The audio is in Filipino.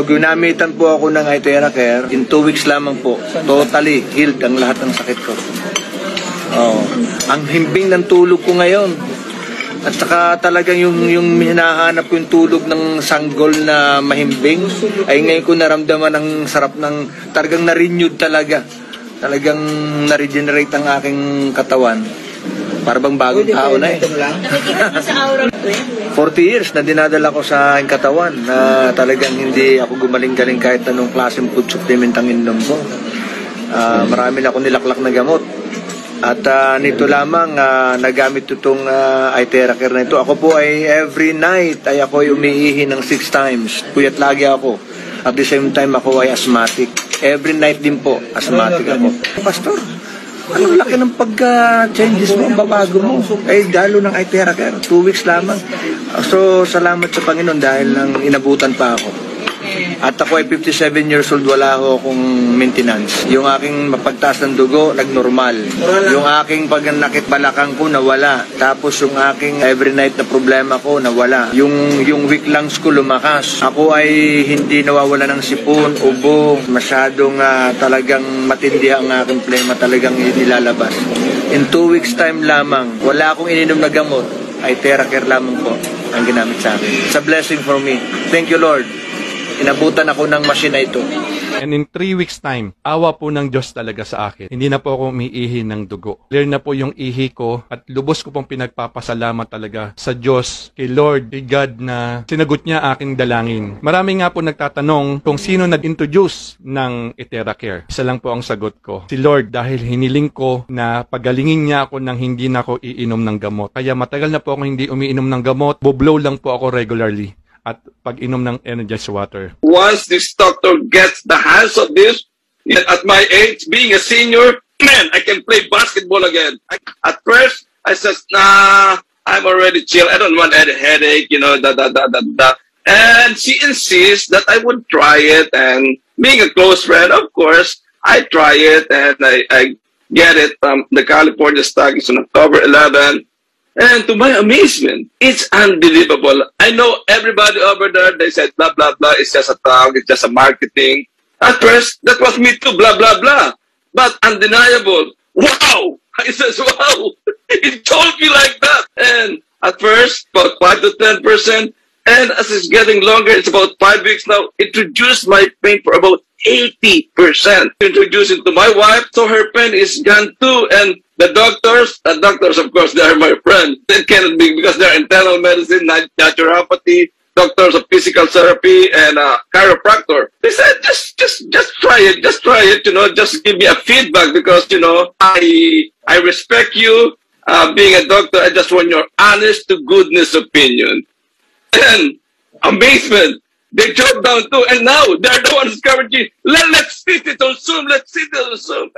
So ginamitan po ako ng iTera Care. In 2 weeks lamang po, totally healed ang lahat ng sakit ko. Ang himbing ng tulog ko ngayon. At saka talagang yung hinahanap ko yung tulog ng sanggol na mahimbing, ay ngayon ko naramdaman ang sarap ng talagang na-renewed talaga. Talagang na-regenerate ang aking katawan. Para bang bagong tao na eh. 40 years na dinadala ko sa aking katawan na talagang hindi ako gumaling-galing kahit anong klaseng food supplement ang inom ko. Marami na ako nilaklak na gamot. At nito lamang nagamit itong iTera Care na ito. Ako po ay every night ay ako ay umiihi ng 6 times. Puyat lagi ako. At the same time ako ay asthmatic. Every night din po, asthmatic ako. Pastor, anong laki ng pagka-changes mo, babago mo? Eh, dalo ng iTera Care, 2 weeks lamang. So, salamat sa Panginoon dahil nang inabutan pa ako. At ako ay 57 years old, wala ako akong maintenance. Yung aking mapagtaas ng dugo, nagnormal. Yung aking pagnakit balakang ko, nawala. Tapos yung aking every night na problema ko, nawala. Yung weak lungs ko lumakas. Ako ay hindi nawawala ng sipon, ubo. Masyadong talagang matindi ang aking problema, talagang ilalabas. In 2 weeks time lamang, wala akong ininom na gamot. iTera Care lamang po ang ginamit sa akin. It's a blessing for me. Thank you, Lord. Inabutan ako ng machine na ito. And in 3 weeks time, awa po ng Diyos talaga sa akin. Hindi na po ako umiihi ng dugo. Clear na po yung ihi ko at lubos ko pong pinagpapasalamat talaga sa Diyos, kay Lord, kay God na sinagot niya aking dalangin. Marami nga po nagtatanong kung sino nag-introduce ng iTera Care. Isa lang po ang sagot ko. Si Lord, dahil hiniling ko na pagalingin niya ako nang hindi na ako iinom ng gamot. Kaya matagal na po ako hindi umiinom ng gamot. Bublow lang po ako regularly. At pag-inom ng energized water. Once this doctor gets the hands of this, at my age, being a senior, man, I can play basketball again. At first, I said, nah, I'm already chill. I don't want any headache, And she insists that I would try it. And being a close friend, of course, I try it. And I get it from the California Stock Exchange on October 11. And to my amazement, it's unbelievable. I know everybody over there, they said, blah, blah, blah, it's just a talk, it's just a marketing. At first, that was me too, blah, blah, blah. But undeniable. Wow! I says, wow! It told me like that. And at first, about 5 to 10%. And as it's getting longer, it's about 5 weeks now, it reduced my pain for about 80%. Introduced it to my wife, so her pain is gone too. And the doctors, of course, they are my friends. It cannot be because they're internal medicine, naturopathy, doctors of physical therapy, and chiropractor. They said, just try it, just give me a feedback because, I respect you, being a doctor. I just want your honest to goodness opinion. And amazement, they dropped down too, and now they're the ones covering. Let's sit it on Zoom. Let's sit it on Zoom.